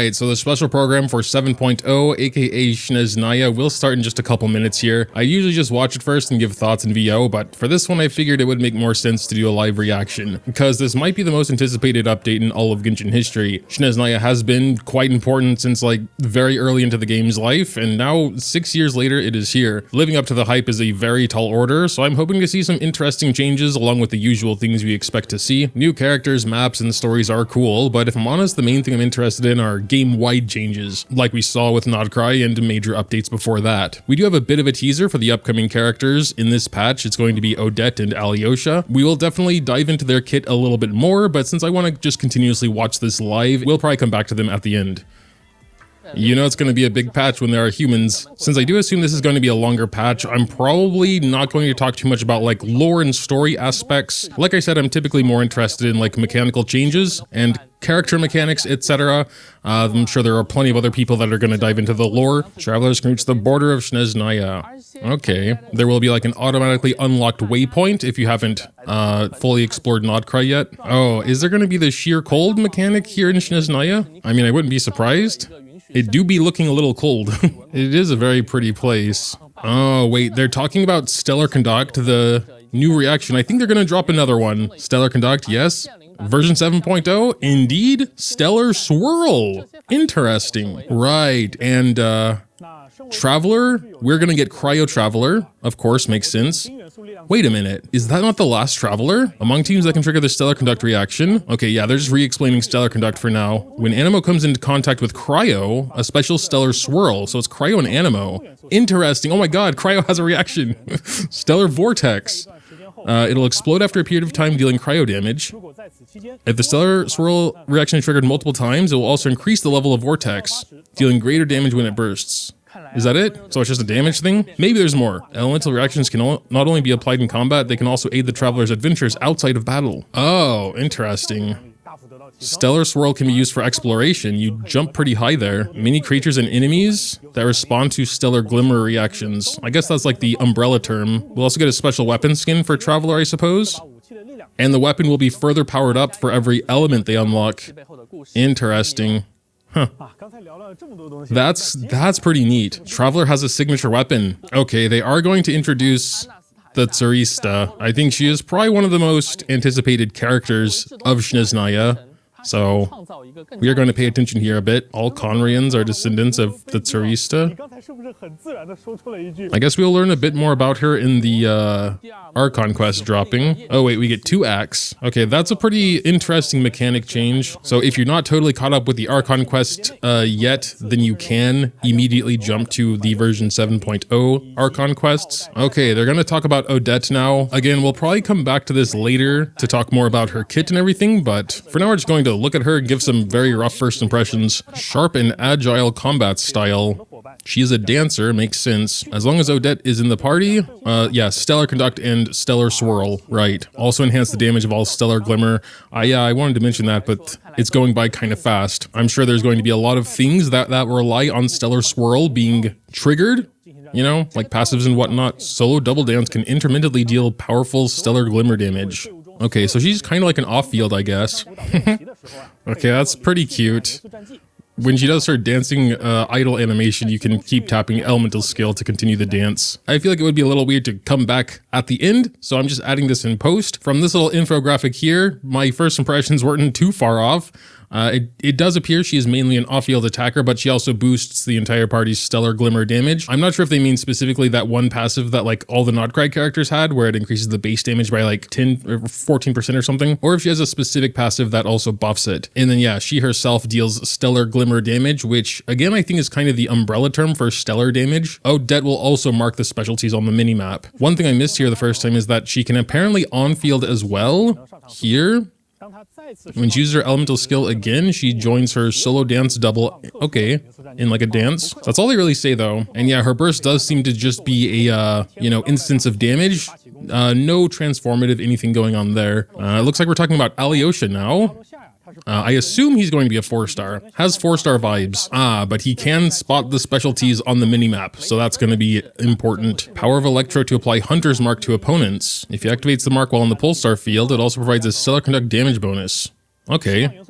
Alright, so the special program for 7.0, aka Snezhnaya, will start in just a couple minutes here. I usually just watch it first and give thoughts in VO, but for this one I figured it would make more sense to do a live reaction, because this might be the most anticipated update in all of Genshin history. Snezhnaya has been quite important since like very early into the game's life, and now 6 years later it is here. Living up to the hype is a very tall order, so I'm hoping to see some interesting changes along with the usual things we expect to see. New characters, maps, and stories are cool, but if I'm honest, the main thing I'm interested in are game-wide changes, like we saw with Nodcry and major updates before that. We do have a bit of a teaser for the upcoming characters in this patch. It's going to be Odette and Alyosha. We will definitely dive into their kit a little bit more, but since I want to just continuously watch this live, we'll probably come back to them at the end. You know it's going to be a big patch when there are humans. Since I do assume this is going to be a longer patch, I'm probably not going to talk too much about like lore and story aspects. Like I said, I'm typically more interested in like mechanical changes and character mechanics, etc. I'm sure there are plenty of other people that are going to dive into the lore. Travelers can reach the border of Snezhnaya. Okay, there will be like an automatically unlocked waypoint if you haven't fully explored Nodcry yet. Oh, is there going to be the sheer cold mechanic here in Snezhnaya? I mean, I wouldn't be surprised. It do be looking a little cold. It is a very pretty place. Oh, wait, they're talking about Stellar Conduct, the new reaction. I think they're going to drop another one. Stellar Conduct, yes. Version 7.0, indeed. Stellar Swirl. Interesting. Right, and Traveler, we're going to get Cryo Traveler. Of course, makes sense. Wait a minute, is that not the last Traveler? Among teams that can trigger the Stellar Conduct reaction? Okay, yeah, they're just re-explaining Stellar Conduct for now. When Anemo comes into contact with Cryo, a special Stellar Swirl, so it's Cryo and Anemo. Interesting, oh my god, Cryo has a reaction. Stellar Vortex. It'll explode after a period of time, dealing cryo damage. If the Stellar Swirl reaction is triggered multiple times, it will also increase the level of Vortex, dealing greater damage when it bursts. Is that it? So it's just a damage thing? Maybe there's more. Elemental reactions can not only be applied in combat, they can also aid the traveler's adventures outside of battle. Oh, interesting. Stellar Swirl can be used for exploration. You jump pretty high there. Many creatures and enemies that respond to Stellar Glimmer reactions. I guess that's like the umbrella term. We'll also get a special weapon skin for Traveler, I suppose. And the weapon will be further powered up for every element they unlock. Interesting. Huh. That's pretty neat. Traveler has a signature weapon. Okay, they are going to introduce the Tsarista. I think she is probably one of the most anticipated characters of Snezhnaya. So we are going to pay attention here a bit. All Conrians are descendants of the Tsarista. I guess we'll learn a bit more about her in the Archon quest dropping. Oh wait, we get 2 acts. Okay, that's a pretty interesting mechanic change. So if you're not totally caught up with the Archon quest yet, then you can immediately jump to the version 7.0 Archon quests. Okay, they're going to talk about Odette now. Again, we'll probably come back to this later to talk more about her kit and everything, but for now we're just going to look at her and give some very rough first impressions. Sharp and agile combat style. She is a dancer, makes sense. As long as Odette is in the party, yeah, Stellar Conduct and Stellar Swirl, right. Also enhance the damage of all Stellar Glimmer. Yeah, I wanted to mention that, but it's going by kind of fast. I'm sure there's going to be a lot of things that rely on Stellar Swirl being triggered. You know, like passives and whatnot. Solo Double Dance can intermittently deal powerful Stellar Glimmer damage. Okay, so she's kind of like an off-field, I guess. Okay, that's pretty cute. When she does her dancing idle animation, you can keep tapping elemental skill to continue the dance. I feel like it would be a little weird to come back at the end, so I'm just adding this in post. From this little infographic here, my first impressions weren't too far off. It does appear she is mainly an off-field attacker, but she also boosts the entire party's Stellar Glimmer damage. I'm not sure if they mean specifically that one passive that like all the Nodcry characters had, where it increases the base damage by like 10 or 14% or something, or if she has a specific passive that also buffs it. And then yeah, she herself deals Stellar Glimmer damage, which again I think is kind of the umbrella term for stellar damage. Odette will also mark the specialties on the minimap. One thing I missed here the first time is that she can apparently on-field as well. Here, when she uses her elemental skill again, she joins her solo dance double, okay, in like a dance. That's all they really say though. And yeah, her burst does seem to just be a, you know, instance of damage. No transformative anything going on there. It looks like we're talking about Alyosha now. I assume he's going to be a 4-star. Has 4-star vibes. But he can spot the specialties on the minimap, so that's going to be important. Power of Electro to apply Hunter's Mark to opponents. If he activates the mark while in the Pulsar field, it also provides a Stellar Conduct damage bonus. Okay.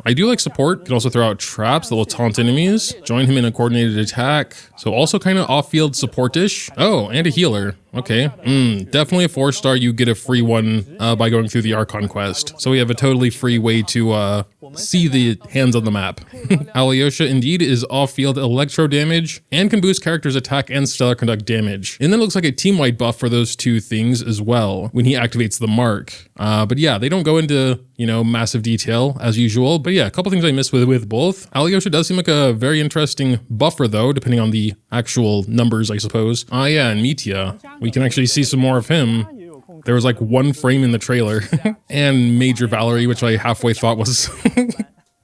I do like support. You can also throw out traps that will taunt enemies. Join him in a coordinated attack. So also kind of off-field support-ish. Oh, and a healer. Okay. Definitely a 4-star. You get a free one by going through the Archon quest. So we have a totally free way to see the hands on the map. Alyosha indeed is off-field electro damage and can boost characters' attack and stellar conduct damage. And then it looks like a team-wide buff for those two things as well when he activates the mark. But yeah, they don't go into, you know, massive detail as usual. But yeah, a couple things I missed with both. Alyosha does seem like a very interesting buffer though, depending on the actual numbers, I suppose. Ah yeah, and Mitya. We can actually see some more of him. There was like one frame in the trailer. And Major Valerie, which I halfway thought was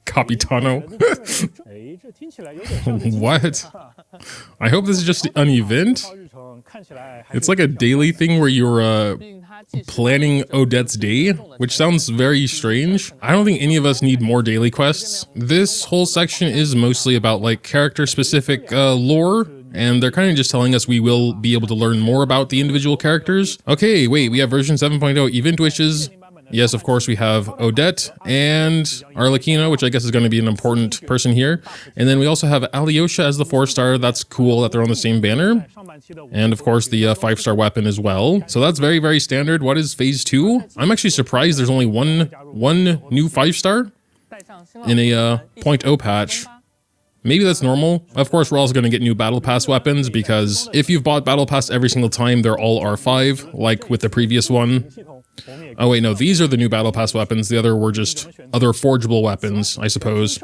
Capitano. What? I hope this is just an event. It's like a daily thing where you're planning Odette's day, which sounds very strange. I don't think any of us need more daily quests. This whole section is mostly about like character specific lore, and they're kind of just telling us we will be able to learn more about the individual characters. Okay, wait, we have version 7.0 event wishes. Yes, of course, we have Odette and Arlecchino, which I guess is going to be an important person here. And then we also have Alyosha as the 4-star. That's cool that they're on the same banner. And of course, the 5-star weapon as well. So that's very, very standard. What is phase 2? I'm actually surprised there's only one new 5-star in a 0.0 patch. Maybe that's normal. Of course, we're also going to get new Battle Pass weapons because if you've bought Battle Pass every single time, they're all R5, like with the previous one. Oh wait, no, these are the new Battle Pass weapons. The other were just other forgeable weapons, I suppose.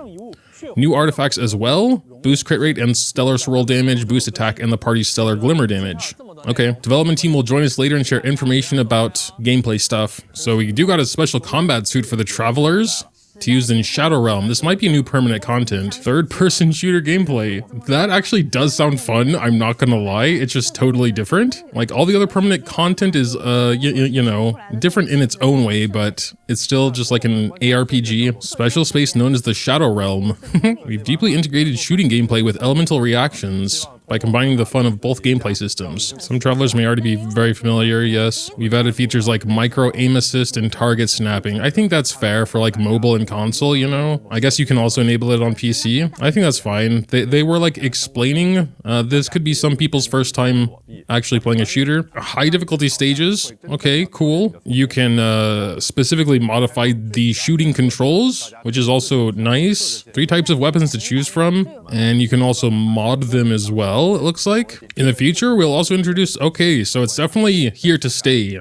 New artifacts as well. Boost crit rate and stellar swirl damage, boost attack, and the party's stellar glimmer damage. Okay, development team will join us later and share information about gameplay stuff. So we do got a special combat suit for the travelers to use in Shadow Realm. This might be new permanent content. Third-person shooter gameplay. That actually does sound fun, I'm not gonna lie. It's just totally different. Like, all the other permanent content is, you know, different in its own way, but it's still just like an ARPG. Special space known as the Shadow Realm. We've deeply integrated shooting gameplay with elemental reactions by combining the fun of both gameplay systems. Some travelers may already be very familiar, yes. We've added features like micro aim assist and target snapping. I think that's fair for like mobile and console, you know? I guess you can also enable it on PC. I think that's fine. They were like explaining this could be some people's first time actually playing a shooter. High difficulty stages, okay, cool. You can specifically modify the shooting controls, which is also nice. 3 types of weapons to choose from, and you can also mod them as well. It looks like. In the future, we'll also introduce, okay, so it's definitely here to stay,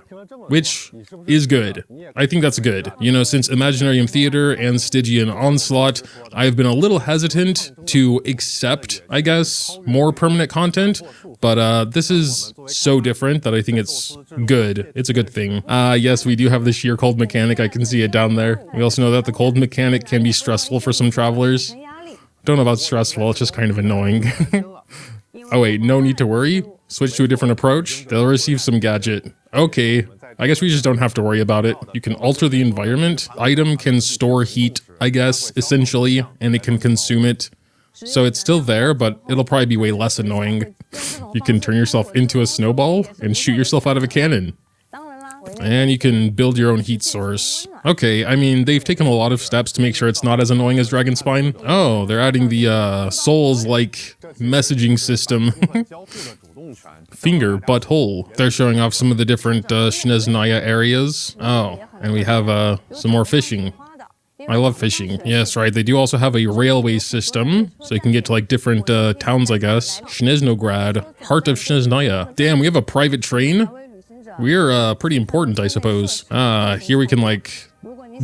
which is good. I think that's good. You know, since Imaginarium Theater and Stygian Onslaught, I've been a little hesitant to accept, I guess, more permanent content, but this is so different that I think it's good. It's a good thing. Yes, we do have the sheer cold mechanic. I can see it down there. We also know that the cold mechanic can be stressful for some travelers. Don't know about stressful, it's just kind of annoying. Oh wait, no need to worry. Switch to a different approach. They'll receive some gadget. Okay, I guess we just don't have to worry about it. You can alter the environment. Item can store heat, I guess, essentially, and it can consume it. So it's still there, but it'll probably be way less annoying. You can turn yourself into a snowball and shoot yourself out of a cannon. And you can build your own heat source. Okay, I mean, they've taken a lot of steps to make sure it's not as annoying as Dragon Spine. Oh, they're adding the Souls-like messaging system. Finger, butthole. They're showing off some of the different Snezhnaya areas. Oh, and we have some more fishing. I love fishing. Yes, right. They do also have a railway system, so you can get to like different towns, I guess. Snezhnograd, heart of Snezhnaya. Damn, we have a private train? We're pretty important, I suppose. Here we can like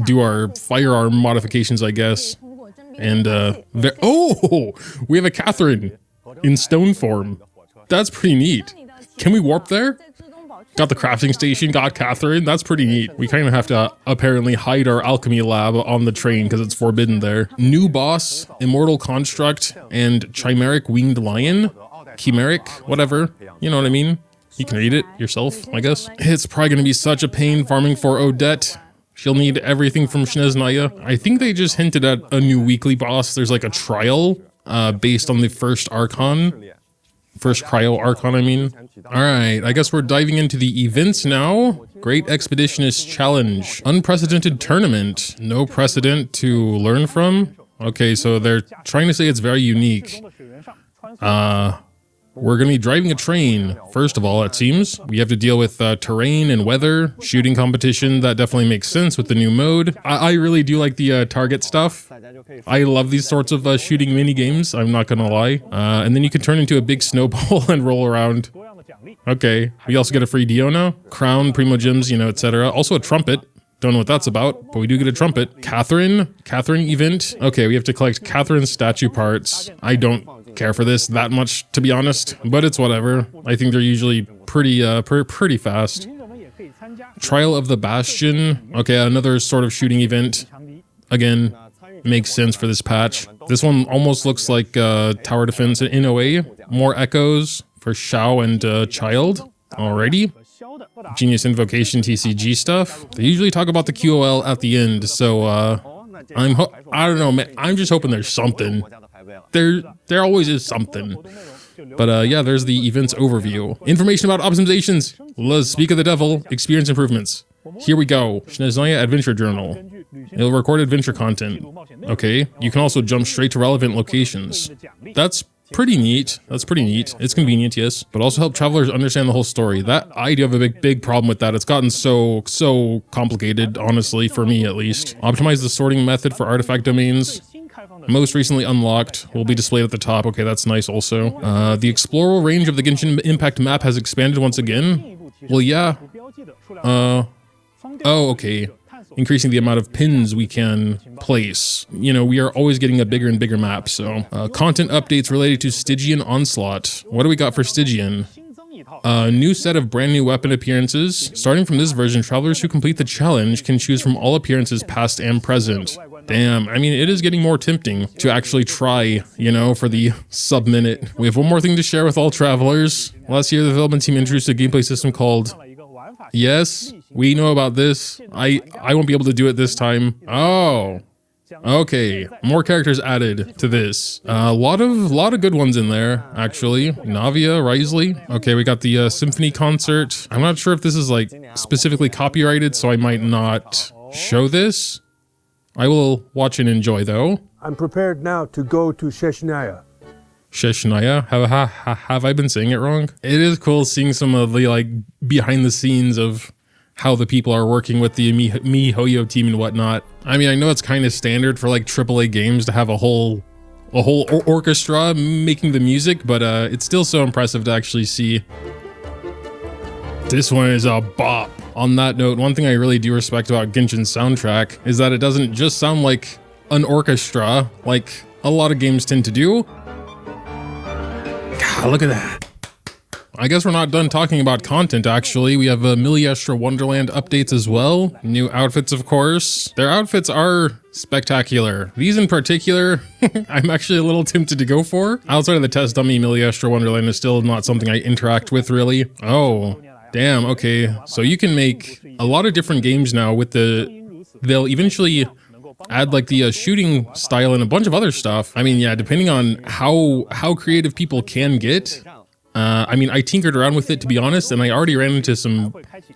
do our firearm modifications, I guess. And oh, we have a Catherine in stone form. That's pretty neat. Can we warp there? Got the crafting station, got Catherine. That's pretty neat. We kind of have to apparently hide our alchemy lab on the train because it's forbidden there. New boss, immortal construct, and chimeric winged lion. Chimeric, whatever. You know what I mean? You can read it yourself, I guess. It's probably going to be such a pain farming for Odette. She'll need everything from Snezhnaya. I think they just hinted at a new weekly boss. There's like a trial based on the first Archon. First Cryo Archon, I mean. Alright, I guess we're diving into the events now. Great Expeditionist Challenge. Unprecedented Tournament. No precedent to learn from. Okay, so they're trying to say it's very unique. We're going to be driving a train, first of all, it seems. We have to deal with terrain and weather, shooting competition. That definitely makes sense with the new mode. I really do like the target stuff. I love these sorts of shooting mini games, I'm not going to lie. And then you can turn into a big snowball and roll around. Okay, we also get a free Dio now. Crown, Primo Gems, you know, etc. Also a trumpet. Don't know what that's about, but we do get a trumpet. Catherine event. Okay, we have to collect Catherine's statue parts. I don't care for this that much, to be honest, but it's whatever. I think they're usually pretty fast. Trial of the Bastion. Okay, another sort of shooting event. Again, makes sense for this patch. This one almost looks like tower defense in a way. More echoes for Shao and Child. Alrighty. Genius Invocation TCG stuff. They usually talk about the QOL at the end, so I don't know, man. I'm just hoping there's something. There always is something. But yeah, there's the events overview. Information about optimizations. Let's speak of the devil. Experience improvements. Here we go. Snezhnaya Adventure Journal. It'll record adventure content. Okay. You can also jump straight to relevant locations. That's pretty neat. That's pretty neat. It's convenient, yes, but also help travelers understand the whole story. That I do have a big problem with that. It's gotten so complicated, honestly, for me at least. Optimize the sorting method for artifact domains. Most recently unlocked will be displayed at the top. Okay, that's nice also. The explorable range of the Genshin Impact map has expanded once again. Well, yeah. Oh, okay. Increasing the amount of pins we can place. You know, we are always getting a bigger and bigger map, so. Content updates related to Stygian Onslaught. What do we got for Stygian? A new set of brand new weapon appearances. Starting from this version, travelers who complete the challenge can choose from all appearances past and present. Damn, I mean, it is getting more tempting to actually try, you know, for the sub-minute. We have one more thing to share with all travelers. Last year, the development team introduced a gameplay system called... Yes, we know about this. I won't be able to do it this time. Oh, okay. More characters added to this. A lot of good ones in there, actually. Navia, Risley. Okay, we got the symphony concert. I'm not sure if this is like specifically copyrighted, so I might not show this. I will watch and enjoy though. I'm prepared now to go to Snezhnaya. Snezhnaya? Have I been saying it wrong? It is cool seeing some of the like behind the scenes of how the people are working with the MiHoYo team and whatnot. I mean, I know it's kind of standard for like AAA games to have a whole orchestra making the music, but it's still so impressive to actually see. This one is a bop. On that note, one thing I really do respect about Genshin's soundtrack is that it doesn't just sound like an orchestra like a lot of games tend to do. God, look at that. I guess we're not done talking about content, actually. We have Miliestra Wonderland updates as well. New outfits, of course. Their outfits are spectacular. These in particular, I'm actually a little tempted to go for. Outside of the test dummy, Miliestra Wonderland is still not something I interact with, really. Oh, damn, okay. So you can make a lot of different games now with they'll eventually add like the shooting style and a bunch of other stuff. I mean, yeah, depending on how creative people can get. I mean, I tinkered around with it, to be honest, and I already ran into some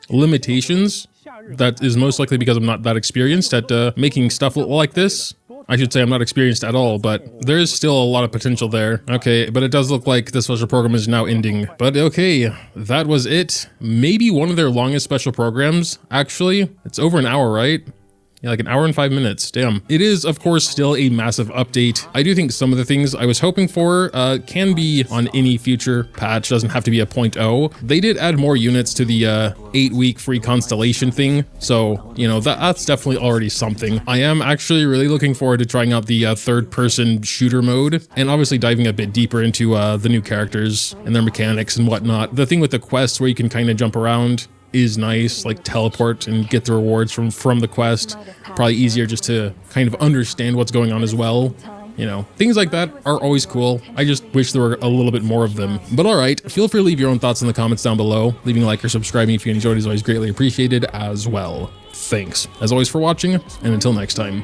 limitations. That is most likely because I'm not that experienced at making stuff like this. I should say I'm not experienced at all, but there is still a lot of potential there. Okay, but it does look like the special program is now ending. But okay, that was it. Maybe one of their longest special programs, actually. It's over an hour, right? Yeah, like an hour and 5 minutes. Damn. It is, of course, still a massive update. I do think some of the things I was hoping for can be on any future patch. Doesn't have to be a 0.0. They did add more units to the 8-week free constellation thing. So, you know, that's definitely already something. I am actually really looking forward to trying out the third-person shooter mode and obviously diving a bit deeper into the new characters and their mechanics and whatnot. The thing with the quests where you can kind of jump around is nice, like teleport and get the rewards from the quest. Probably easier just to kind of understand what's going on as well. You know, things like that are always cool. I just wish there were a little bit more of them. But all right, feel free to leave your own thoughts in the comments down below. Leaving a like or subscribing if you enjoyed is always greatly appreciated as well. Thanks, as always, for watching, and until next time.